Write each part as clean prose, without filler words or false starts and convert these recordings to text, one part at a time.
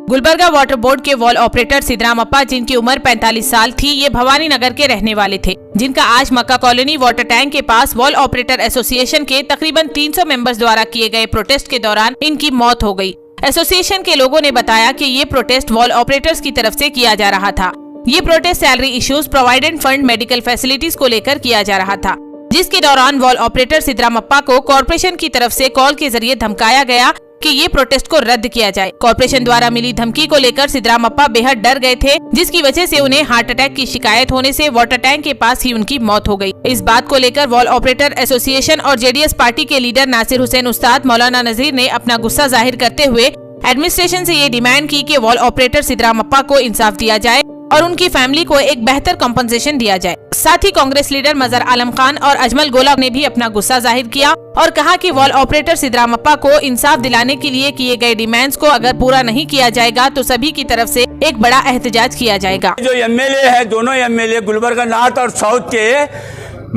Gulbarga water board के wall operator Siddharamappa, जिनकी उम्र 45 साल थी, ये भवानी नगर के रहने वाले थे, जिनका आज मक्का कॉलोनी वाटर टैंक के पास वॉल ऑपरेटर एसोसिएशन के तकरीबन 300 मेंबर्स द्वारा किए गए प्रोटेस्ट के दौरान इनकी मौत हो गई। एसोसिएशन के लोगों ने बताया कि ये प्रोटेस्ट वॉल ऑपरेटर्स की तरफ से किया जा रहा था। ये protest salary issues, provident fund, medical facilities को लेकर किया जा रहा था, जिसके दौरान वॉल ऑपरेटर सिद्धरामप्पा को कॉर्पोरेशन की तरफ से कॉल के जरिए धमकाया गया कि ये प्रोटेस्ट को रद्द किया जाए। कॉर्पोरेशन द्वारा मिली धमकी को लेकर सिद्धरामप्पा बेहद डर गए थे, जिसकी वजह से उन्हें हार्ट अटैक की शिकायत होने से वाटर टैंक के पास ही उनकी मौत हो गई। इस बात को लेकर वॉल ऑपरेटर एसोसिएशन और जेडीएस पार्टी के लीडर नासिर हुसैन उस्ताद मौलाना नजीर ने अपना गुस्सा जाहिर करते हुए एडमिनिस्ट्रेशन से ये डिमांड की कि वॉल ऑपरेटर सिद्धरामप्पा को इंसाफ दिया जाए और उनकी फैमिली को एक बेहतर कॉम्पनसेशन दिया जाए। साथ ही कांग्रेस लीडर मजहर आलम खान और अजमल गोला ने भी अपना गुस्सा जाहिर किया और कहा कि वॉल ऑपरेटर सिद्धरामप्पा को इंसाफ दिलाने के लिए किए गए डिमांड्स को अगर पूरा नहीं किया जाएगा तो सभी की तरफ से एक बड़ा एहतजाज किया जाएगा। जो एमएलए है, दोनों एमएलए गुलबर्गा नॉर्थ और साउथ के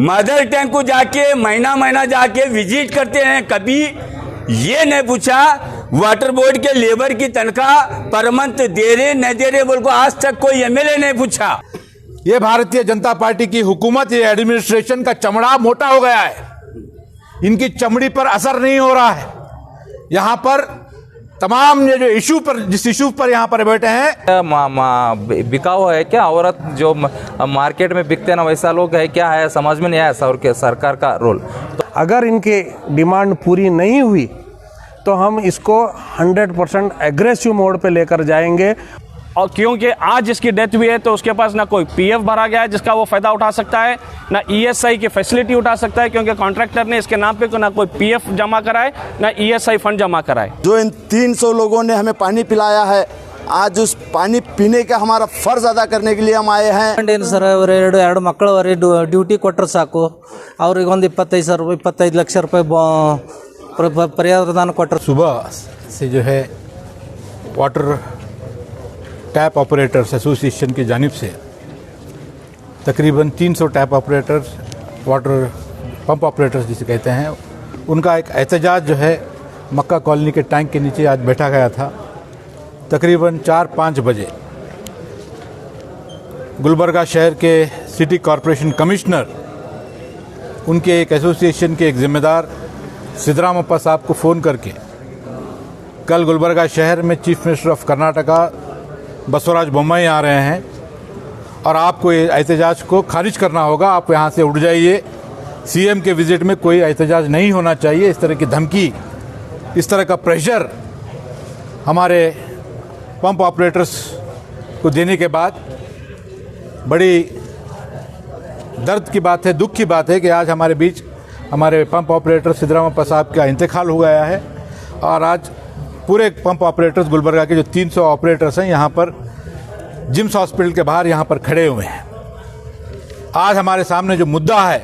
मदर टैंक को जाके महीना जाके विजिट करते हैं, कभी ये नहीं पूछा वाटर बोर्ड के लेबर की तनख्वाह पर मंथ दे रहे न दे रहे बोल को आज तक कोई एमएलए नहीं पूछा। ये भारतीय जनता पार्टी की हुकूमत, ये एडमिनिस्ट्रेशन का चमड़ा मोटा हो गया है, इनकी चमड़ी पर असर नहीं हो रहा है। यहाँ पर तमाम ये जो इशू पर, जिस इशू पर यहाँ पर बैठे हैं, बिकाऊ है क्या औरत जो मार्केट में बिकते ना वैसा लोग है क्या है, समझ में नहीं आया सरकार का रोल। तो अगर इनके डिमांड पूरी नहीं हुई तो हम इसको 100% एग्रेसिव मोड पे लेकर जाएंगे। और क्योंकि आज जिसकी डेथ हुई है तो उसके पास ना कोई पीएफ भरा गया है जिसका वो फायदा उठा सकता है, ना ईएसआई की फैसिलिटी उठा सकता है, क्योंकि कॉन्ट्रैक्टर ने इसके नाम पे ना कोई पीएफ जमा कराए ना ईएसआई फंड जमा कराए। जो इन 300 लोगों ने हमें पानी पिलाया है, आज उस पानी पीने का हमारा फर्ज अदा करने के लिए हम आए हैं। सर ಎರಡು ಮಕ್ಕಳವರೆ ಡ್ಯೂಟಿ ಕೊಟ್ಟರೆ ಸಾಕು, ಅವ್ರಿಗೆ ಒಂದು 25 ಲಕ್ಷ ರೂಪಾಯಿ परिहार क्वार्टर। सुबह से जो है वाटर टैप ऑपरेटर्स एसोसिएशन की जानिब से तकरीबन 300 tap operators, water pump operators जिसे कहते हैं, उनका एक एहतजाज जो है मक्का कॉलोनी के टैंक के नीचे आज बैठा गया था। तकरीबन 4-5 बजे गुलबर्गा शहर के सिटी कॉरपोरेशन कमिश्नर, उनके एक एसोसिएशन के एक जिम्मेदार सिद्धरामप्पा साहब को फ़ोन करके कल गुलबर्गा शहर में chief minister of Karnataka Basavaraj Bommai आ रहे हैं और आपको ये एहतजाज को खारिज करना होगा, आप यहाँ से उठ जाइए, सीएम के विजिट में कोई एहतजाज नहीं होना चाहिए। इस तरह की धमकी, इस तरह का प्रेशर हमारे पंप ऑपरेटर्स को देने के बाद बड़ी दर्द की बात है, दुख की बात है कि आज हमारे बीच हमारे पंप ऑपरेटर सिद्धरामप्पा साहब का इंतकाल हो गया है। और आज पूरे पंप ऑपरेटर्स गुलबर्गा के जो 300 ऑपरेटर्स हैं यहाँ पर जिम्स हॉस्पिटल के बाहर यहाँ पर खड़े हुए हैं। आज हमारे सामने जो मुद्दा है,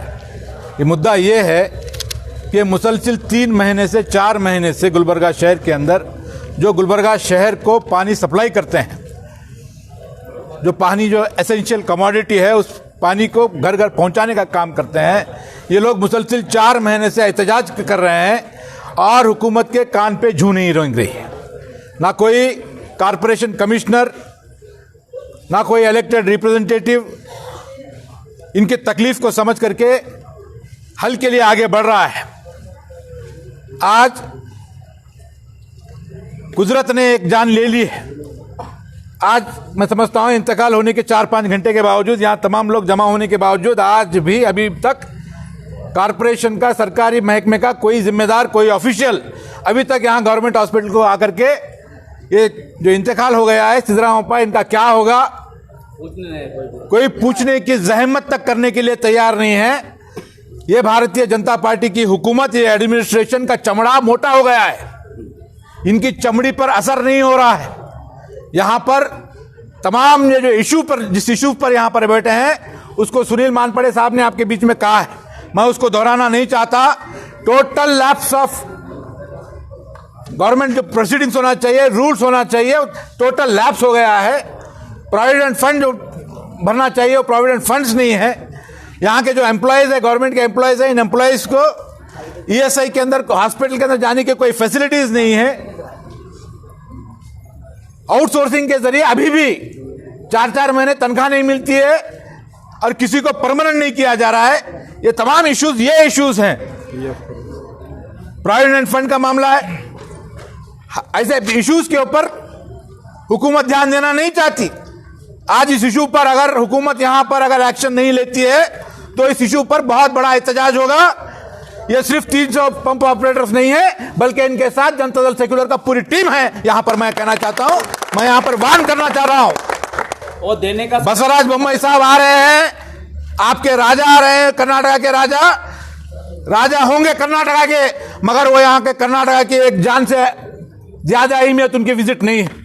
ये मुद्दा ये है कि मुसलसिल 3 महीने से 4 महीने से गुलबर्गा शहर के अंदर जो गुलबर्गा शहर को पानी सप्लाई करते हैं, जो पानी जो एसेंशियल कमोडिटी है, उस पानी को घर घर पहुंचाने का काम करते हैं, ये लोग मुसलसिल 4 महीने से एहतजाज कर रहे हैं और हुकूमत के कान पे जू नहीं रेंग रही है। ना कोई कॉरपोरेशन कमिश्नर, ना कोई इलेक्टेड रिप्रेजेंटेटिव इनकी तकलीफ को समझ करके हल के लिए आगे बढ़ रहा है। आज कुदरत ने एक जान ले ली है। आज मैं समझता हूँ इंतकाल होने के 4-5 घंटे के बावजूद, यहाँ तमाम लोग जमा होने के बावजूद, आज भी अभी तक कॉरपोरेशन का, सरकारी महकमे का कोई जिम्मेदार, कोई ऑफिशियल अभी तक यहाँ गवर्नमेंट हॉस्पिटल को आकर के ये जो इंतकाल हो गया है सिद्धरामप्पा, इनका क्या होगा कोई पूछने की जहमत तक करने के लिए तैयार नहीं है। ये भारतीय जनता पार्टी की हुकूमत, ये एडमिनिस्ट्रेशन का चमड़ा मोटा हो गया है, इनकी चमड़ी पर असर नहीं हो रहा है। यहाँ पर तमाम ये जो इशू पर, जिस इशू पर यहाँ पर बैठे हैं, उसको सुनील मानपड़े साहब ने आपके बीच में कहा है, मैं उसको दोहराना नहीं चाहता। टोटल लैप्स ऑफ गवर्नमेंट जो प्रोसीडिंग्स होना चाहिए, रूल्स होना चाहिए, टोटल लैप्स हो गया है। प्रोविडेंट फंड जो भरना चाहिए वो प्रोविडेंट फंड्स नहीं है। यहाँ के जो एम्प्लॉयज़ है, गवर्नमेंट के एम्प्लॉयज़ हैं, इन एम्प्लॉयज़ को ईएसआई के अंदर, हॉस्पिटल के अंदर जाने की कोई फैसिलिटीज़ नहीं है। आउटसोर्सिंग के जरिए अभी भी 4-4 महीने तनख्वाह नहीं मिलती है और किसी को परमानेंट नहीं किया जा रहा है। ये तमाम इश्यूज हैं। प्रोविडेंट फंड का मामला है। ऐसे इश्यूज के ऊपर हुकूमत ध्यान देना नहीं चाहती। आज इस इशू पर अगर हुकूमत यहां पर अगर एक्शन नहीं लेती है तो इस इशू पर बहुत बड़ा एहतजाज होगा। ये सिर्फ 300 पंप ऑपरेटर्स नहीं है, बल्कि इनके साथ जनता दल सेक्युलर का पूरी टीम है। यहां पर मैं कहना चाहता हूं, मैं यहां पर वार्न करना चाह रहा हूं। वो देने का बसवराज बोम्मई साहब आ रहे हैं, आपके राजा आ रहे हैं, कर्नाटका के राजा होंगे कर्नाटका के, मगर वो यहां के कर्नाटका की एक जान से ज्यादा अहमियत उनकी विजिट नहीं है।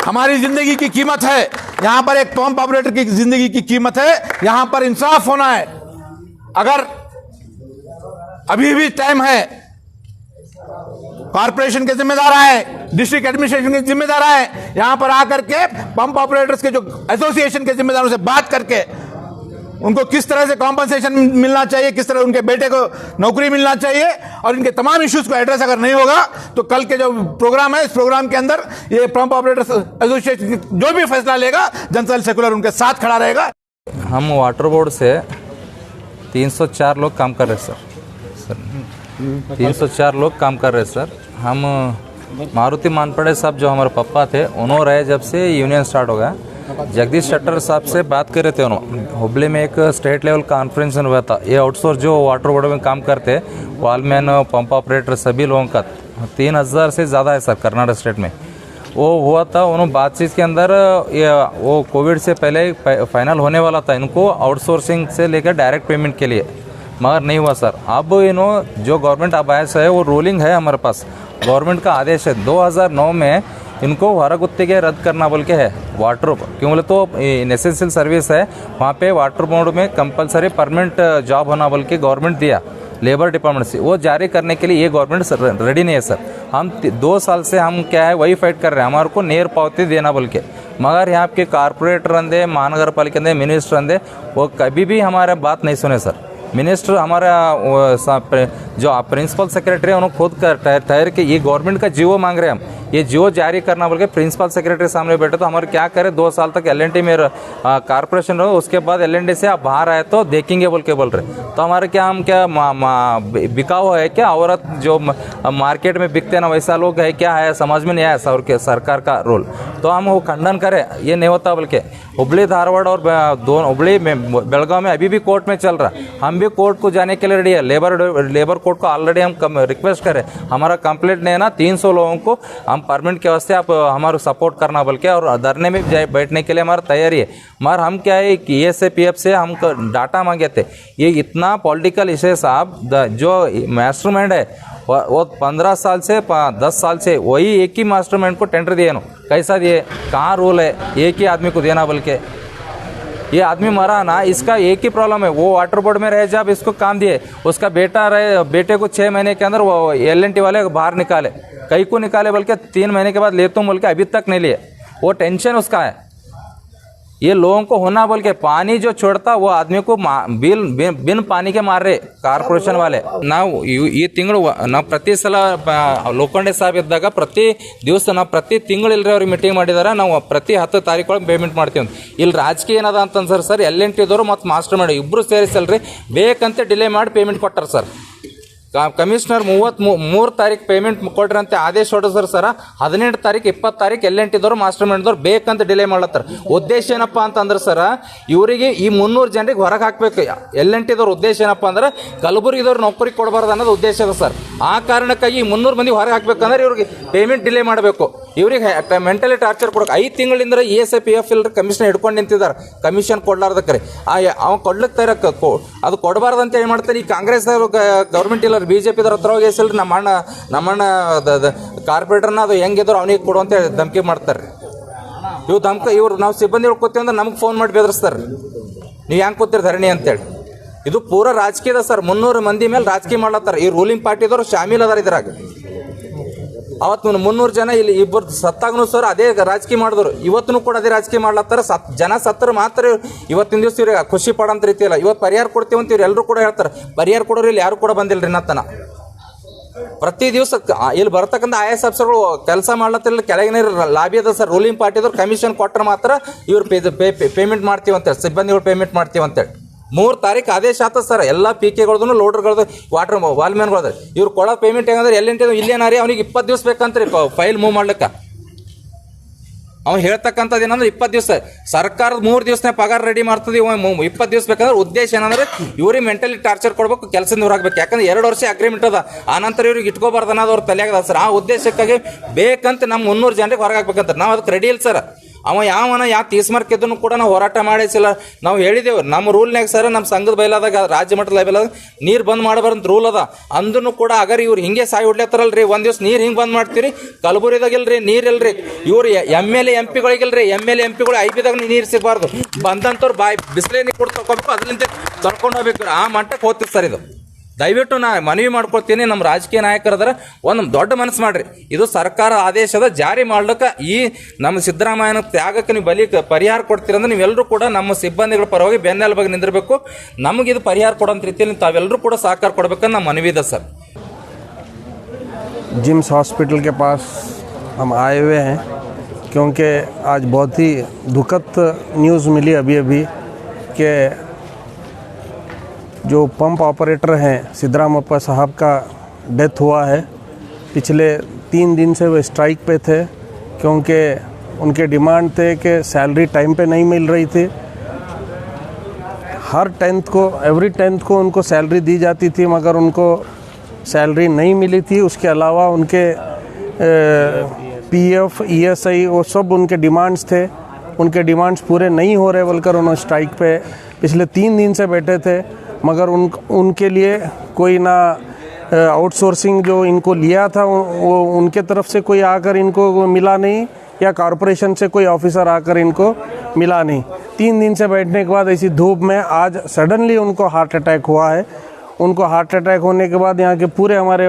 हमारी जिंदगी की कीमत है, यहां पर एक पंप ऑपरेटर की जिंदगी की कीमत है। यहां पर इंसाफ होना है। अगर अभी भी टाइम है, कॉर्पोरेशन के जिम्मेदार आए, डिस्ट्रिक्ट एडमिनिस्ट्रेशन के जिम्मेदार आए, यहां पर आकर के पंप ऑपरेटर्स के जो एसोसिएशन के जिम्मेदारों से बात करके उनको किस तरह से कॉम्पनसेशन मिलना चाहिए, किस तरह उनके बेटे को नौकरी मिलना चाहिए, और इनके तमाम इश्यूज को एड्रेस अगर नहीं होगा तो कल के जो प्रोग्राम है, इस प्रोग्राम के अंदर ये पंप ऑपरेटर्स एसोसिएशन जो भी फैसला लेगा, जनता दल सेक्युलर उनके साथ खड़ा रहेगा। हम वाटर बोर्ड से 304 लोग काम कर रहे हैं सर 304 लोग काम कर रहे हैं सर। हम मारुति मानपड़े साहब जो हमारे पापा थे, उन्होंने रहे जब से यूनियन स्टार्ट हो गया। जगदीश शट्टर साहब से बात कर रहे थे, उन्होंने हुबली में एक स्टेट लेवल कॉन्फ्रेंस हुआ था। ये आउटसोर्स जो वाटर बोर्ड में काम करते, वालमैन, पंप ऑपरेटर, सभी लोगों का 3000 से ज़्यादा है सर कर्नाटक स्टेट में। वो हुआ था, उन्होंने बातचीत के अंदर ये वो कोविड से पहले फाइनल होने वाला था इनको आउटसोर्सिंग से लेकर डायरेक्ट पेमेंट के लिए, मगर नहीं हुआ सर। अब जो गवर्नमेंट आदेश है वो रूलिंग है हमारे पास, गवर्नमेंट का आदेश है 2009 में इनको ಹೊರಗುತ್ತಿಗೆ रद्द करना बोल के है। वाटर क्यों बोले तो नेसेसरी सर्विस है, वहाँ पे वाटर बोर्ड में कंपलसरी परमानेंट जॉब होना बोल के गवर्नमेंट दिया लेबर डिपार्टमेंट से, वो जारी करने के लिए ये गवर्नमेंट रेडी नहीं है सर। हम 2 साल से हम क्या है वही फाइट कर रहे हैं, हमारे को नेर पावती देना बोल के, मगर यहाँ के कारपोरेटर अंदे, महानगर पालिका अंदे, मिनिस्टर अंदे, वो कभी भी हमारा बात नहीं सुने सर। मिनिस्टर हमारा जो प्रिंसिपल सेक्रेटरी है उन्होंने खुद ठहर के ये गवर्नमेंट का जीवो मांग रहे हैं हम, ये जीवो जारी करना बोल के प्रिंसिपल सेक्रेटरी सामने बैठे, तो हमारे क्या करें 2 साल तक एल&टी में कारपोरेशन रहो, उसके बाद एल&टी से आप बाहर आए तो देखेंगे बोल के बोल रहे। तो हमारे क्या हम क्या बिकाऊ है क्या, औरत जो मार्केट में बिकते ना वैसा लोग है क्या है, समझ में नहीं आया सरकार का रोल। तो हम वो खंडन करें, ये नहीं होता बोल के। हुबली धारवाड़ और हुबली में बेलगांव में अभी भी कोर्ट में चल रहा, हम भी कोर्ट को जाने के लिए रेडी है। लेबर कोर्ट को ऑलरेडी हम रिक्वेस्ट करें, हमारा कंप्लेंट नहीं है ना, 300 लोगों को हम परमानेंट के वास्ते आप हमारा सपोर्ट करना बोल के, और धरने में बैठने के लिए हमारा तैयारी है। मगर हम क्या है कि ESA-PF से हम डाटा मांगे थे, ये इतना पॉलिटिकल इशू साहब, जो मास्टरमाइंड है वो 15 साल से 10 साल से वही एक ही मास्टरमाइंड को टेंडर दिए, कैसा दिए, कहाँ रूल है एक ही आदमी को देना बोल के। ये आदमी मरा ना, इसका एक ही प्रॉब्लम है, वो वाटर बोर्ड में रहे जब इसको काम दिए, उसका बेटा रहे, बेटे को 6 महीने के अंदर वो L&T वाले बाहर निकाले, कई को निकाले बोल के 3 महीने के बाद लेता हूँ बोल के अभी तक नहीं लिए। वो टेंशन उसका है, ये लोगों को होना बोल के पानी जो छोड़ता वो आदमी को बिन पानी के मार रहे ಕಾರ್ಪೊರೇಷನ್ वाले। ನಾವು ಈ ತಿಂಗಳು ನಾವು ಪ್ರತಿ ಸಲ ಲೋಖಂಡೆ ಸಾಹೇಬ್ ಇದ್ದಾಗ ಪ್ರತಿ ದಿವಸ ನಾವು ಪ್ರತಿ ತಿಂಗಳು ಇಲ್ರಿ ಅವ್ರಿಗೆ ಮೀಟಿಂಗ್ ಮಾಡಿದಾರೆ, ನಾವು ಪ್ರತಿ 10 ತಾರೀಕು ಒಳಗೆ ಪೇಮೆಂಟ್ ಮಾಡ್ತೀವಿ। ಇಲ್ಲಿ ರಾಜಕೀಯ ಏನದ ಅಂತಂದ್ರೆ ಸರ್ L&T ದವರು ಮತ್ತು ಮಾಸ್ಟರ್ ಮಾಡಿ ಇಬ್ಬರು ಸೇರಿಸಲ್ರಿ ಬೇಕಂತ ಡಿಲೇ ಮಾಡಿ ಪೇಮೆಂಟ್ ಕೊಟ್ಟಾರ ಸರ್। ಕಮಿಷನರ್ 33 ತಾರೀಕು ಪೇಮೆಂಟ್ ಕೊಡ್ರಿ ಅಂತ ಆದೇಶ ಹೊರಡಿಸ್ರು ಸರ್, 18 ತಾರೀಕು 20 ತಾರೀಕು L&T ದವರು ಮಾಸ್ಟರ್ ಮೈಂಡ್ದವ್ರು ಬೇಕಂತ ಡಿಲೇ ಮಾಡ್ಲತ್ತಾರ। ಉದ್ದೇಶ ಏನಪ್ಪ ಅಂತಂದ್ರೆ ಸರ್, ಇವರಿಗೆ ಈ 300 ಜನರಿಗೆ ಹೊರಗೆ ಹಾಕ್ಬೇಕು। L&T ದವ್ರ ಉದ್ದೇಶ ಏನಪ್ಪ ಅಂದ್ರೆ ಕಲಬುರಗಿದವ್ರು ನೌಕರಿ ಕೊಡಬಾರ್ದು ಅನ್ನೋದು ಉದ್ದೇಶ ಇದೆ ಸರ್। ಆ ಕಾರಣಕ್ಕಾಗಿ ಈ 300 ಮಂದಿ ಹೊರಗೆ ಹಾಕ್ಬೇಕಂದ್ರೆ ಇವ್ರಿಗೆ ಪೇಮೆಂಟ್ ಡಿಲೇ ಮಾಡಬೇಕು, ಇವ್ರಿಗೆ ಮೆಂಟಲಿ ಟಾರ್ಚರ್ ಕೊಡಬೇಕು। 5 ತಿಂಗಳಿಂದ ESA-PF ಇಲ್ಲರಿ ಕಮಿಷನ್ ಹಿಡ್ಕೊಂಡು ನಿಂತಿದ್ದಾರೆ, ಕಮಿಷನ್ ಕೊಡ್ಲಾರ್ದಕ್ರೆ ಅವ ಕೊಡ್ಲಿಕ್ಕೆ ಅದು ಕೊಡಬಾರ್ದು ಅಂತ ಏನು ಮಾಡ್ತಾರೆ ಈ ಕಾಂಗ್ರೆಸ್ ಗೌರ್ಮೆಂಟ್ ಇಲ್ಲ BJP ಹತ್ರ ಹೋಗಿ ಹೆಸಲ್ರಿ ನಮ್ಮಣ್ಣ ಕಾರ್ಪೊರೇಟರ್ನ ಅದು ಹೆಂಗಿದ್ರು ಅವನಿಗೆ ಕೊಡುವಂತ ಧಮಕಿ ಮಾಡ್ತಾರೆ। ಇವ್ರು ನಾವು ಸಿಬ್ಬಂದಿ ಕೂತೀವಿ ಅಂದ್ರೆ ನಮಗೆ ಫೋನ್ ಮಾಡಿ ಬೆದರಿಸ್ತಾರೆ, ನೀವು ಹೆಂಗೆ ಕೂತೀರಿ ಧರಣಿ ಅಂತೇಳಿ। ಇದು ಪೂರ ರಾಜಕೀಯದ ಸರ್, 300 ಮಂದಿ ಮೇಲೆ ರಾಜಕೀಯ ಮಾಡ್ಲತ್ತಾರೆ, ಈ ರೂಲಿಂಗ್ ಪಾರ್ಟಿದವರು ಶಾಮೀಲ್ ಅದಾರ ಇದ್ರಾಗ। ಅವತ್ತು 300 ಜನ ಇಲ್ಲಿ ಇಬ್ಬರು ಸತ್ತಾಗನು ಸರ್ ಅದೇ ರಾಜಕೀಯ ಮಾಡಿದ್ರು, ಇವತ್ತು ಕೂಡ ಅದೇ ರಾಜಕೀಯ ಮಾಡ್ಲತ್ತಾರ। ಜನ ಸತ್ತರ ಮಾತ್ರ ಇವತ್ತಿನ ದಿವಸ ಇವ್ರಿಗೆ ಖುಷಿ ಪಡೋಂತ ರೀತಿ ಇಲ್ಲ। ಇವತ್ತು ಪರಿಹಾರ ಕೊಡ್ತೀವಿ ಅಂತ ಇವ್ರು ಎಲ್ಲರೂ ಕೂಡ ಹೇಳ್ತಾರೆ, ಪರಿಹಾರ ಕೊಡೋರು ಇಲ್ಲಿ ಯಾರು ಕೂಡ ಬಂದಿಲ್ಲರಿ ನತ್ತನ। ಪ್ರತಿ ದಿವಸ ಇಲ್ಲಿ ಬರ್ತಕ್ಕಂಥ ಐ ಎಸ್ ಅಫ್ಸರ್ಗಳು ಕೆಲಸ ಮಾಡ್ಲತ್ತಿರಲಿಲ್ಲ, ಕೆಳಗಿನ ಲಾಬಿ ಅದ ಸರ್, ರೂಲಿಂಗ್ ಪಾರ್ಟಿದವ್ರು ಕಮಿಷನ್ ಕೊಟ್ಟರೆ ಮಾತ್ರ ಇವ್ರು ಪೇಮೆಂಟ್ ಮಾಡ್ತೀವಿ ಅಂತೇಳಿ, ಸಿಬ್ಬಂದಿಗಳು ಪೇಮೆಂಟ್ ಮಾಡ್ತೀವಿ ಅಂತೇಳಿ 3 ತಾರೀಕು ಆದೇಶ ಆತ ಸರ್. ಎಲ್ಲ ಪಿ ಕೆಗಳದ್ದು ಲೋಡರ್ಗಳದ್ದು ವಾಟರ್ ವಾಲ್ಮ್ಯಾನ್ಗಳದ ಇವ್ರು ಕೊಡೋ ಪೇಮೆಂಟ್ ಹೆಂಗಂದ್ರೆ ಎಲ್ಲಿಂಟ ಇಲ್ಲೇನಾರಿ ಅವ್ನಿಗೆ 20 ದಿವಸ ಬೇಕಂತ್ರಿ ಫೈಲ್ ಮೂವ್ ಮಾಡ್ಲಿಕ್ಕೆ. ಅವ್ನು ಹೇಳ್ತಕ್ಕಂಥದ್ದು ಏನಂದ್ರೆ 20 ದಿವಸ, ಸರ್ಕಾರದ 3 ದಿವಸನೇ ಪಗಾರ ರೆಡಿ ಮಾಡ್ತದೆ, 20 ದಿವಸ ಬೇಕಂದ್ರೆ ಉದ್ದೇಶ ಏನಂದ್ರೆ ಇವ್ರಿಗೆ ಮೆಂಟಲಿ ಟಾರ್ಚರ್ ಕೊಡ್ಬೇಕು, ಕೆಲಸದಿಂದ ಹೊರಾಗಬೇಕು. ಯಾಕಂದ್ರೆ 2 ವರ್ಷ ಅಗ್ರಿಮೆಂಟ್ ಅದ, ಆನಂತರ ಇವ್ರಿಗೆ ಇಟ್ಕೋಬಾರ್ದು ಅನ್ನೋದು ಅವ್ರ ತಲೆಯಾಗದ ಸರ್. ಆ ಉದ್ದೇಶಕ್ಕಾಗಿ ಬೇಕಂತ ನಮ್ಮ 300 ಜನರಿಗೆ ಹೊರಗೆ ಹಾಕ್ಬೇಕಂತ ನಾವು ಅದಕ್ಕೆ ರೆಡಿ ಇಲ್ಲ ಸರ್. ಅವ ಯಾವ ತೀಸ್ಮಾರ್ಕ್ ಇದ್ದನ್ನು ಕೂಡ ನಾವು ಹೋರಾಟ ಮಾಡಿಸಿಲ್ಲ. ನಾವು ಹೇಳಿದೆವು ನಮ್ಮ ರೂಲ್ನಾಗ ಸರ್, ನಮ್ಮ ಸಂಘದ ಬಯಲಾದಾಗ ರಾಜ್ಯ ಮಟ್ಟದ ಬಯಲಾದಾಗ ನೀರು ಬಂದ್ ಮಾಡಬಾರಂತ ರೂಲ್ ಅದ. ಅಂದ್ರೂ ಕೂಡ ಅಗರ್ ಇವ್ರು ಹಿಂಗೆ ಸಾಯಿ ಹೊಡ್ಲತ್ತಾರಲ್ರಿ, ಒಂದು ದಿವಸ ನೀರು ಹಿಂಗೆ ಬಂದ್ ಮಾಡ್ತೀರಿ, ಕಲಬುರಗಿದಾಗಿಲ್ರಿ ನೀರಿಲ್ರಿ, ಇವ್ರು MLA MP ಗಳಿಗಿಲ್ರಿ, MLA MP ಗಳು IB-ದಾಗ ನೀರು ಸಿಗಬಾರ್ದು, ಬಂದಂಥವ್ರು ಬಿಸಿಲೇ ನೀರು ಕೊಟ್ಟು ತಗೋಬೇಕು, ಅದರಿಂದ ತೊಳ್ಕೊಂಡು ಹೋಗ್ಬೇಕು. ಆ ಮಟ್ಟಕ್ಕೆ ಹೋಗ್ತೀವಿ ಸರ್. ಇದು ದಯವಿಟ್ಟು ನಾ ಮನವಿ ಮಾಡ್ಕೊಳ್ತೀನಿ, ನಮ್ಮ ರಾಜಕೀಯ ನಾಯಕರದಾರ ಒಂದು ದೊಡ್ಡ ಮನಸ್ಸು ಮಾಡ್ರಿ, ಇದು ಸರ್ಕಾರ ಆದೇಶದ ಜಾರಿ ಮಾಡ್ಲಿಕ್ಕೆ ಈ ನಮ್ಮ ಸಿದ್ದರಾಮಯ್ಯನ ತ್ಯಾಗಕ್ಕೆ ನೀವು ಪರಿಹಾರ ಕೊಡ್ತೀರಂದ್ರೆ ನೀವೆಲ್ಲರೂ ಕೂಡ ನಮ್ಮ ಸಿಬ್ಬಂದಿಗಳ ಪರವಾಗಿ ಬೆನ್ನೆಲುಬಾಗಿ ನಿಂದಿರಬೇಕು. ನಮಗಿದು ಪರಿಹಾರ ಕೊಡೋಂಥ ರೀತಿಯಲ್ಲಿ ತಾವೆಲ್ಲರೂ ಕೂಡ ಸಹಕಾರ ಕೊಡಬೇಕಂತ ನಮ್ಮ ಮನವಿ ಇದೆ ಸರ್. जिम्स हॉस्पिटल के पास हम आए हुए हैं क्योंकि आज बहुत ही दुखद न्यूज़ मिली अभी कि जो पंप ऑपरेटर हैं सिद्धरामप्पा साहब का डेथ हुआ है। पिछले 3 दिन से वो स्ट्राइक पे थे क्योंकि उनके डिमांड थे कि सैलरी टाइम पे नहीं मिल रही थी। हर एवरी टेंथ को उनको सैलरी दी जाती थी, मगर उनको सैलरी नहीं मिली थी। उसके अलावा उनके PF ESI वो सब उनके डिमांड्स थे, उनके डिमांड्स पूरे नहीं हो रहे बोलकर उन्होंने स्ट्राइक पे पिछले 3 दिन से बैठे थे। मगर उनके लिए कोई ना आउटसोर्सिंग जो इनको लिया था वो उनके तरफ से कोई आकर इनको मिला नहीं, या कॉरपोरेशन से कोई ऑफिसर आकर इनको मिला नहीं। 3 दिन से बैठने के बाद ऐसी धूप में आज सडनली उनको हार्ट अटैक हुआ है। उनको हार्ट अटैक होने के बाद यहाँ के पूरे हमारे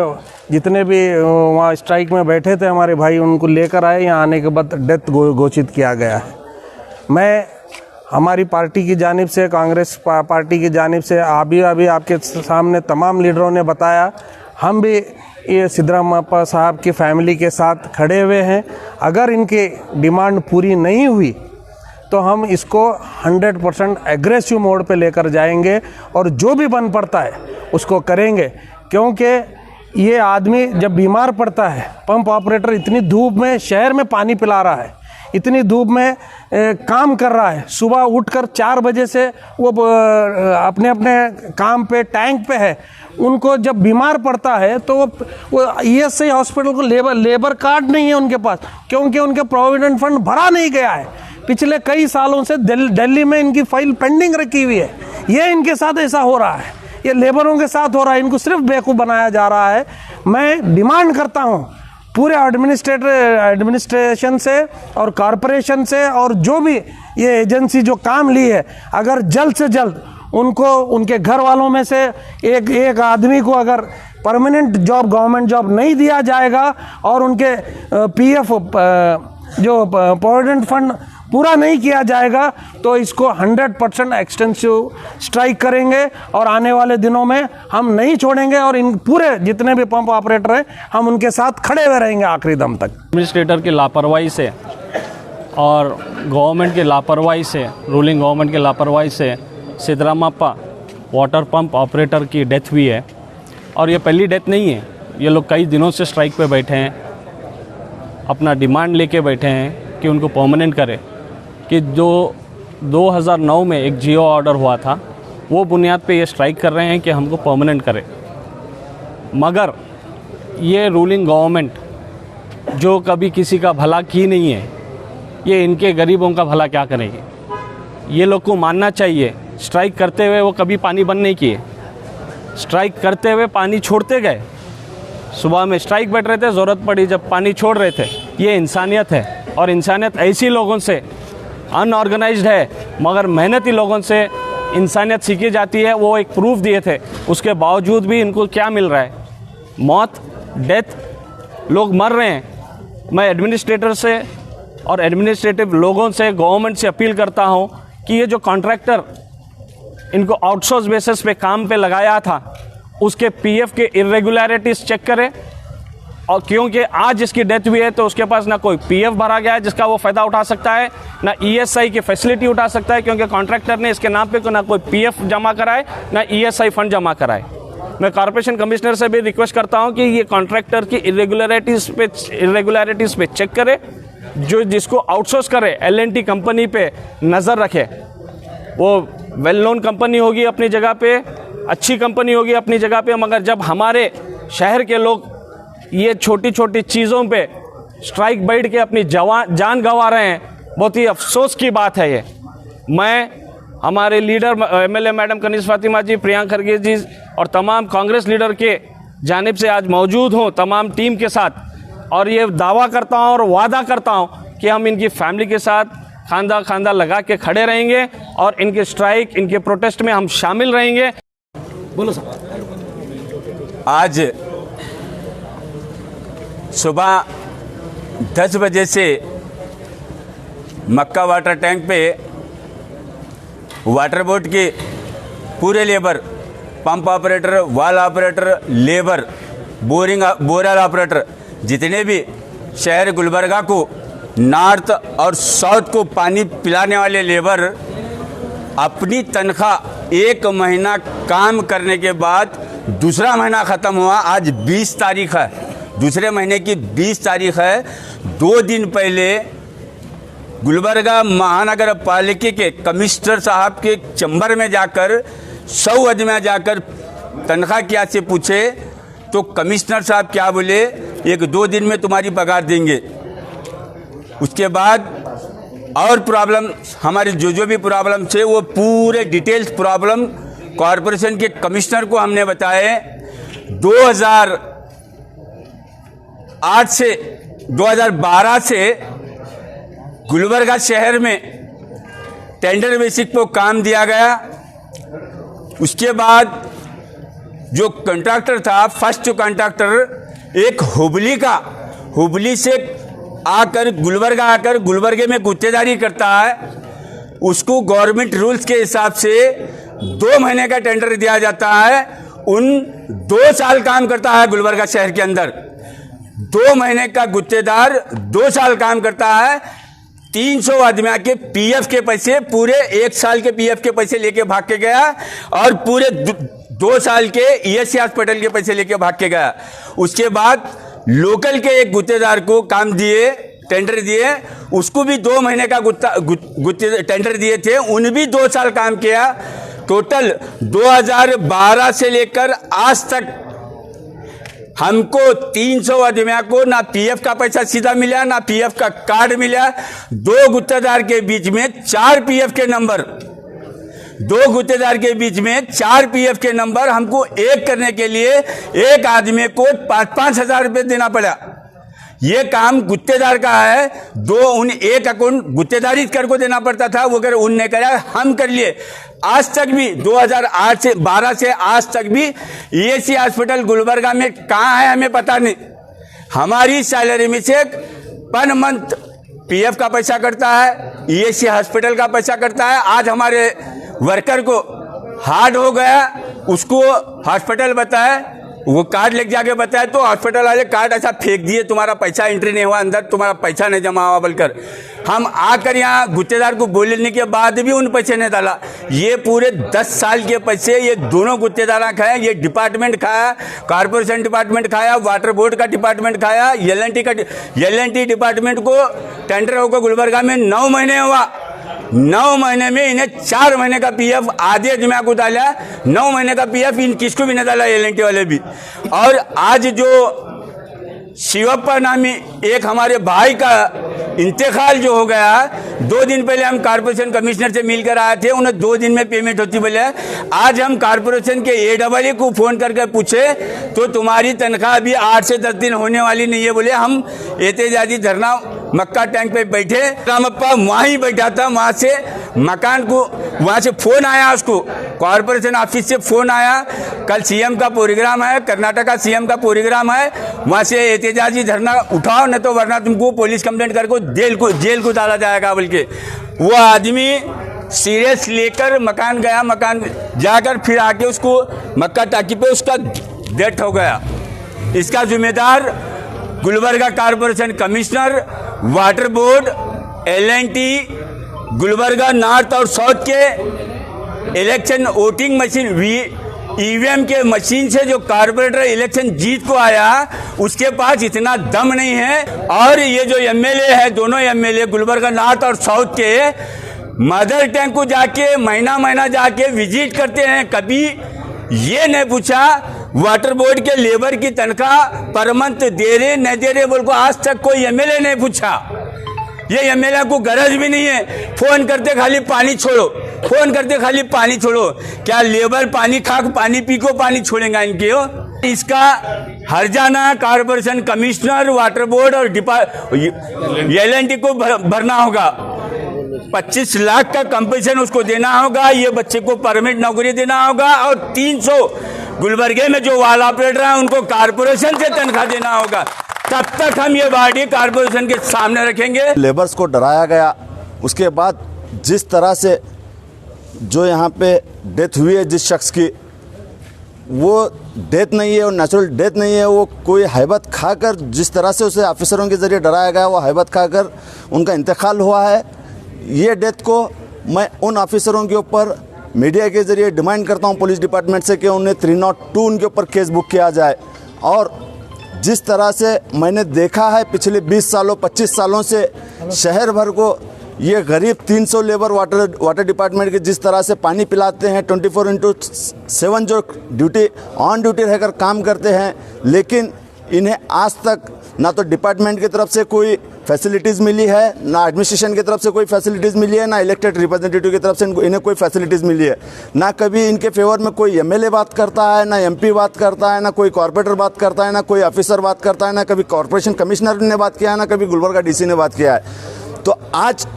जितने भी वहाँ स्ट्राइक में बैठे थे हमारे भाई, उनको लेकर आए, यहाँ आने के बाद डेथ घोषित किया गया है। मैं हमारी पार्टी की जानिब से, कांग्रेस पार्टी की जानिब से अभी आपके सामने तमाम लीडरों ने बताया, हम भी ये सिद्धरामप्पा साहब की फैमिली के साथ खड़े हुए हैं। अगर इनकी डिमांड पूरी नहीं हुई तो हम इसको 100% एग्रेसिव मोड पे लेकर जाएंगे और जो भी बन पड़ता है उसको करेंगे। क्योंकि ये आदमी जब बीमार पड़ता है, पंप ऑपरेटर इतनी धूप में शहर में पानी पिला रहा है, इतनी धूप में काम कर रहा है, सुबह उठकर 4 बजे से वो अपने काम पे टैंक पे है। उनको जब बीमार पड़ता है तो वो ESI हॉस्पिटल को लेबर कार्ड नहीं है उनके पास, क्योंकि उनके प्रोविडेंट फंड भरा नहीं गया है। पिछले कई सालों से दिल्ली में इनकी फाइल पेंडिंग रखी हुई है। ये इनके साथ ऐसा हो रहा है, ये लेबरों के साथ हो रहा है, इनको सिर्फ बेवकूफ़ बनाया जा रहा है। मैं डिमांड करता हूँ पूरे एडमिनिस्ट्रेशन से और कॉरपोरेशन से और जो भी ये एजेंसी जो काम ली है, अगर जल्द से जल्द उनको उनके घर वालों में से एक आदमी को अगर परमानेंट जॉब, गवर्नमेंट जॉब नहीं दिया जाएगा और उनके PF जो प्रोविडेंट फंड पूरा नहीं किया जाएगा तो इसको 100% एक्सटेंसिव स्ट्राइक करेंगे और आने वाले दिनों में हम नहीं छोड़ेंगे और इन पूरे जितने भी पंप ऑपरेटर हैं हम उनके साथ खड़े हुए रहेंगे आखिरी दम तक। एडमिनिस्ट्रेटर की लापरवाही से और गवर्नमेंट की लापरवाही से, रूलिंग गवर्नमेंट की लापरवाही से सिद्धरामप्पा वाटर पंप ऑपरेटर की डेथ हुई है। और ये पहली डेथ नहीं है, ये लोग कई दिनों से स्ट्राइक पे बैठे हैं, अपना डिमांड लेके बैठे हैं कि उनको परमानेंट करे। कि जो 2009 में एक जियो ऑर्डर हुआ था वो बुनियाद पे ये स्ट्राइक कर रहे हैं कि हमको परमानेंट करे। मगर ये रूलिंग गवर्नमेंट जो कभी किसी का भला की नहीं है, ये इनके गरीबों का भला क्या करेगी? ये लोग को मानना चाहिए, स्ट्राइक करते हुए वो कभी पानी बंद नहीं किए, स्ट्राइक करते हुए पानी छोड़ते गए। सुबह में स्ट्राइक बैठ रहे थे, ज़रूरत पड़ी जब पानी छोड़ रहे थे। ये इंसानियत है, और इंसानियत ऐसी लोगों से, अनऑर्गेनाइज्ड है मगर मेहनती लोगों से इंसानियत सीखी जाती है। वो एक प्रूफ दिए थे, उसके बावजूद भी इनको क्या मिल रहा है? मौत, डेथ, लोग मर रहे हैं। मैं एडमिनिस्ट्रेटर से और एडमिनिस्ट्रेटिव लोगों से, गवर्नमेंट से अपील करता हूँ कि ये जो कॉन्ट्रैक्टर इनको आउटसोर्स बेसिस पे काम पे लगाया था उसके पीएफ के इरेगुलरिटीज चेक करे, और क्योंकि आज जिसकी डेथ हुई है तो उसके पास ना कोई पीएफ भरा गया है जिसका वो फ़ायदा उठा सकता है, ना ईएसआई की फैसिलिटी उठा सकता है क्योंकि कॉन्ट्रैक्टर ने इसके नाम पे ना कोई पीएफ जमा कराए ना ईएसआई फंड जमा कराए। मैं कॉर्पोरेशन कमिश्नर से भी रिक्वेस्ट करता हूं कि ये कॉन्ट्रैक्टर की इरेगुलरिटीज़ पे चेक करे, जो जिसको आउटसोर्स करे एल&टी कंपनी पे नज़र रखे। वो वेल नोन कंपनी होगी अपनी जगह पे, अच्छी कंपनी होगी अपनी जगह पे, मगर जब हमारे शहर के लोग ये छोटी छोटी चीज़ों पे स्ट्राइक बैठ के अपनी जान गंवा रहे हैं, बहुत ही अफसोस की बात है ये। मैं हमारे leader MLA madam Kaneez Fatima ji, Priyanka Kharge ji और तमाम कांग्रेस लीडर के जानिब से आज मौजूद हूँ तमाम टीम के साथ, और ये दावा करता हूँ और वादा करता हूँ कि हम इनकी फैमिली के साथ खांदा खांदा लगा के खड़े रहेंगे और इनके स्ट्राइक, इनके प्रोटेस्ट में हम शामिल रहेंगे। बोलो सर। आज सुबह 10 बजे से मक्का वाटर टैंक पे वाटर बोर्ड के पूरे लेबर, पंप ऑपरेटर, वाल ऑपरेटर, लेबर, बोरर ऑपरेटर, जितने भी शहर गुलबर्गा को नॉर्थ और साउथ को पानी पिलाने वाले लेबर अपनी तनख्वाह 1 महीना काम करने के बाद दूसरा महीना ख़त्म हुआ। आज 20 तारीख है, दूसरे महीने की 20 तारीख है। 2 दिन पहले गुलबर्गा महानगर पालिका के कमिश्नर साहब के चैम्बर में जाकर 100 आदमी जाकर तनख्वाह क्या से पूछे तो कमिश्नर साहब क्या बोले, 1-2 दिन में तुम्हारी पगार देंगे। उसके बाद और प्रॉब्लम, हमारे जो भी प्रॉब्लम थे वो पूरे डिटेल्स प्रॉब्लम कॉरपोरेशन के कमिश्नर को हमने बताए। 2008 से 2012 से गुलबर्गा शहर में टेंडर बेसिस पर काम दिया गया। उसके बाद जो कॉन्ट्रैक्टर था, फर्स्ट कॉन्ट्रैक्टर एक हुबली से आकर गुलबर्गा आकर गुलबर्गे में गुत्तेदारी करता है, उसको गवर्नमेंट रूल्स के हिसाब से 2 महीने का टेंडर दिया जाता है। 2 साल काम करता है गुलबर्गा शहर के अंदर। 2 महीने का गुत्तेदार 2 साल काम करता है। 300 आदमी के पीएफ के पैसे, पूरे 1 साल के पीएफ के पैसे लेके भाग के गया और पूरे 2 साल के ईएससी हॉस्पिटल के पैसे लेके भाग के गया। उसके बाद लोकल के एक गुत्तेदार को काम दिए, टेंडर दिए, उसको भी 2 महीने का टेंडर दिए थे, उन भी 2 साल काम किया। टोटल 2012 से लेकर आज तक हमको 300 आदमियों को ना पीएफ का पैसा सीधा मिला, ना पीएफ का कार्ड मिला। 2 गुत्तेदार के बीच में 4 पीएफ के नंबर, 2 गुत्तेदार के बीच में 4 पीएफ के नंबर हमको एक करने के लिए एक आदमी को 5-5 हजार रुपये देना पड़ा। ये काम गुत्तेदार का है। 2 एक अकाउंट गुत्तेदारी कर को देना पड़ता था, वो अगर उनने करा, हम कर लिए। आज तक भी 2008 से 12 से आज तक भी ईएससी हॉस्पिटल गुलबर्गा में कहाँ है हमें पता नहीं। हमारी सैलरी में से पर मंथ पीएफ का पैसा कटता है, ईएससी हॉस्पिटल का पैसा कटता है। आज हमारे वर्कर को हार्ट हो गया, उसको हॉस्पिटल बताया, वो कार्ड लेके जाके बताया तो हॉस्पिटल वाले कार्ड ऐसा फेंक दिए, तुम्हारा पैसा एंट्री नहीं हुआ अंदर, तुम्हारा पैसा नहीं जमा हुआ बोलकर। हम आकर यहाँ गुत्तेदार को बोलने के बाद भी उन पैसे नहीं डाला। ये पूरे 10 साल के पैसे ये दोनों गुत्तेदार खाए, ये डिपार्टमेंट खाया, कॉर्पोरेशन डिपार्टमेंट खाया, वाटर बोर्ड का डिपार्टमेंट खाया, एल&टी डिपार्टमेंट को टेंडर होकर गुलबर्गा में 9 महीने हुआ। 9 महीने में इन्हें 4 महीने का पीएफ आधे दिमाग को डाला, 9 महीने का पीएफ इन किसको भी नहीं डाला, एल&टी वाले भी। और आज जो शिवप्पा नामी एक हमारे भाई का इंतकाल जो हो गया, 2 दिन पहले हम कॉर्पोरेशन कमिश्नर से मिलकर आए थे, उन्हें 2 दिन में पेमेंट होती बोले। आज हम कॉर्पोरेशन के एडब्ल्यू को फोन करके पूछे तो तुम्हारी तनख्वाह अभी 8 से 10 दिन होने वाली नहीं है बोले। हम एहतजाजी धरना मक्का टैंक पे बैठे, रामप्पा वहाँ ही बैठा था, वहाँ से मकान को, वहाँ से फोन आया उसको, कॉर्पोरेशन ऑफिस से फोन आया, कल सीएम का प्रोग्राम है, कर्नाटक का सीएम का प्रोग्राम है, वहाँ से एहतजाजी धरना उठाओ नहीं तो वरना तुमको पुलिस कंप्लेंट करके जेल को डाला जाएगा बोल के। वो आदमी सीरियस लेकर मकान गया, मकान जाकर फिर आके उसको मक्का टाकी पे उसका डेथ हो गया। इसका जिम्मेदार Gulbarga corporation commissioner, water board, L&T, Gulbarga north और साउथ के इलेक्शन वोटिंग मशीन ईवीएम के मशीन से जो कारपोरेटर इलेक्शन जीत को आया, उसके पास इतना दम नहीं है। और ये जो एमएलए है, दोनों एमएलए गुलबर्गा नॉर्थ और साउथ के मदर टैंक को जाके महीना महीना जाके विजिट करते हैं। कभी ये नहीं पूछा वाटर बोर्ड के लेबर की तनख्वाह पर मंथ दे रहे नहीं दे रहे बोल को आज तक कोई एमएलए नहीं पूछा। ये एमएलए को गरज भी नहीं है। फोन करते खाली पानी छोड़ो, फोन करते खाली पानी छोड़ो। क्या लेबर पानी खा पानी पी को पानी छोड़ेगा इनके हो? इसका हर्जाना कॉरपोरेशन कमिश्नर, वाटर बोर्ड और L&T को भरना होगा। 25 लाख का कंपनसेशन उसको देना होगा। ये बच्चे को परमानेंट नौकरी देना होगा और 300 गुलबर्गे में जो वाल ऑपरेटर हैं उनको कॉरपोरेशन से तनख्वाह देना होगा। तब तक हम ये बाडी कॉरपोरेशन के सामने रखेंगे। लेबर्स को डराया गया। उसके बाद जिस तरह से जो यहाँ पे डेथ हुई है जिस शख्स की, वो डेथ नहीं है, वो नेचुरल डेथ नहीं है। वो कोई हैबत खाकर जिस तरह से उसे ऑफिसरों के ज़रिए डराया गया, वो हैबत खाकर उनका इंतकाल हुआ है। ये डेथ को मैं उन ऑफिसरों के ऊपर मीडिया के ज़रिए डिमांड करता हूँ पुलिस डिपार्टमेंट से कि उन्हें 302 उनके ऊपर केस बुक किया जाए। और जिस तरह से मैंने देखा है पिछले 20 सालों 25 सालों से शहर भर को ये गरीब 300 लेबर वाटर डिपार्टमेंट के जिस तरह से पानी पिलाते हैं, 24/7 जो ऑन ड्यूटी रहकर काम करते हैं, लेकिन इन्हें आज तक ना तो डिपार्टमेंट की तरफ से कोई फैसिलिटीज़ मिली है, ना एडमिनिस्ट्रेशन की तरफ से कोई फैसिलिटीज़ मिली है, ना इलेक्टेड रिप्रेजेंटेटिव की तरफ से इन्हें कोई फैसिलिटीज़ मिली है। ना कभी इनके फेवर में कोई एमएलए बात करता है, ना एमपी बात करता है, ना कोई कॉर्पोरेटर बात करता है, ना कोई ऑफिसर बात करता है, ना कभी कॉर्पोरेशन कमिश्नर ने बात किया है, ना कभी गुलबर्गा डीसी ने बात किया है। तो आज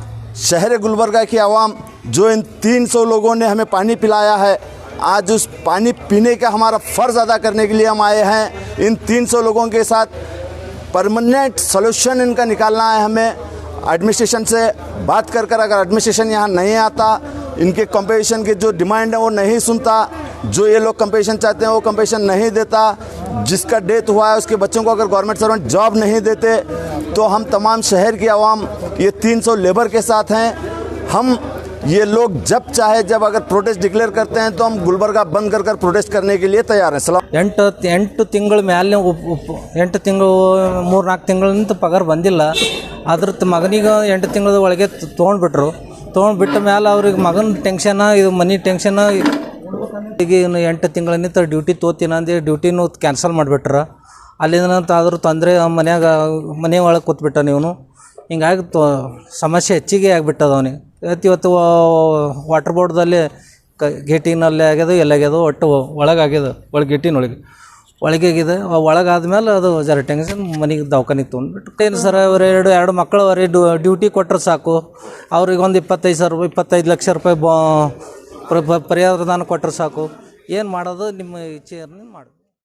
शहर गुलबर्गा की आवाम जो इन 300 लोगों ने हमें पानी पिलाया है, आज उस पानी पीने का हमारा फ़र्ज़ अदा करने के लिए हम आए हैं। इन 300 लोगों के साथ परमानेंट सॉल्यूशन इनका निकालना है। हमें एडमिनिस्ट्रेशन से बात कर अगर एडमिनिस्ट्रेशन यहाँ नहीं आता, इनके कंपनसेशन की जो डिमांड है वो नहीं सुनता, जो ये लोग कंपनसेशन चाहते हैं वो कंपनसेशन नहीं देता, जिसका डेथ हुआ है उसके बच्चों को अगर गवर्नमेंट सर्वेंट जॉब नहीं देते, तो हम तमाम शहर की आवाम ये 300 लेबर के साथ हैं। हम ये लोग जब चाहे जब अगर प्रोटेस्ट डिक्लेयर करते हैं तो हम गुलबर्गा बंद कर प्रोटेस्ट करने के लिए तैयार हैं। सलाम। 8 ತಿಂಗಳ ಮೇಲೆ 8 ತಿಂಗಳು 3-4 ತಿಂಗಳಿಂದ ಪಗಾರ ಬಂದಿಲ್ಲ. ಅದ್ರ ಮಗನಿಗೆ 8 ತಿಂಗಳ ಒಳಗೆ ತೊಗೊಂಡ್ಬಿಟ್ಟ ಮೇಲೆ ಅವ್ರಿಗೆ ಮಗನ ಟೆನ್ಷನ್, ಇದು ಮನಿ ಟೆನ್ಷನ್. ಈಗ 8 ತಿಂಗಳಿಂದ ಡ್ಯೂಟಿ ತೋತೀನಿ ಅಂದು ಡ್ಯೂಟಿನೂ ಕ್ಯಾನ್ಸಲ್ ಮಾಡಿಬಿಟ್ರ. ಅಲ್ಲಿಂದ ಆದರೂ ತೊಂದರೆ, ಮನೆ ಒಳಗೆ ಕೂತ್ಬಿಟ್ಟ ನೀವು. ಹಿಂಗಾಗಿ ಸಮಸ್ಯೆ ಹೆಚ್ಚಿಗೆ ಆಗಿಬಿಟ್ಟದ ಅವನಿಗೆ. ಇವತ್ತು ವಾಟರ್ ಬೋರ್ಡ್ದಲ್ಲಿ ಗೇಟಿನಲ್ಲಿ ಆಗ್ಯದ, ಎಲ್ಲಾಗ್ಯದ, ಒಟ್ಟು ಒಳಗಾಗ್ಯದ, ಗೇಟಿನೊಳಗೆ ಒಳಗಾಗಿದೆ. ಒಳಗಾದ್ಮೇಲೆ ಅದು ಜರ ಟೆನ್ಷನ್, ಮನೆಗೆ ದವಾಖಾನಿಗೆ ತೊಗೊಂಡ್ಬಿಟ್ಟು. ಏನು ಸರ್, ಅವ್ರು ಎರಡು ಮಕ್ಕಳು ಅವ್ರಿಗೆ ಡ್ಯೂಟಿ ಕೊಟ್ಟರೆ ಸಾಕು, ಅವ್ರಿಗೆ ಒಂದು 25 ಲಕ್ಷ ರೂಪಾಯಿ ಪರಿಹಾರ ದಾನ ಕೊಟ್ಟರೆ ಸಾಕು. ಏನು ಮಾಡೋದು ನಿಮ್ಮ ಇಚ್ಛೆ ಮಾಡಿ.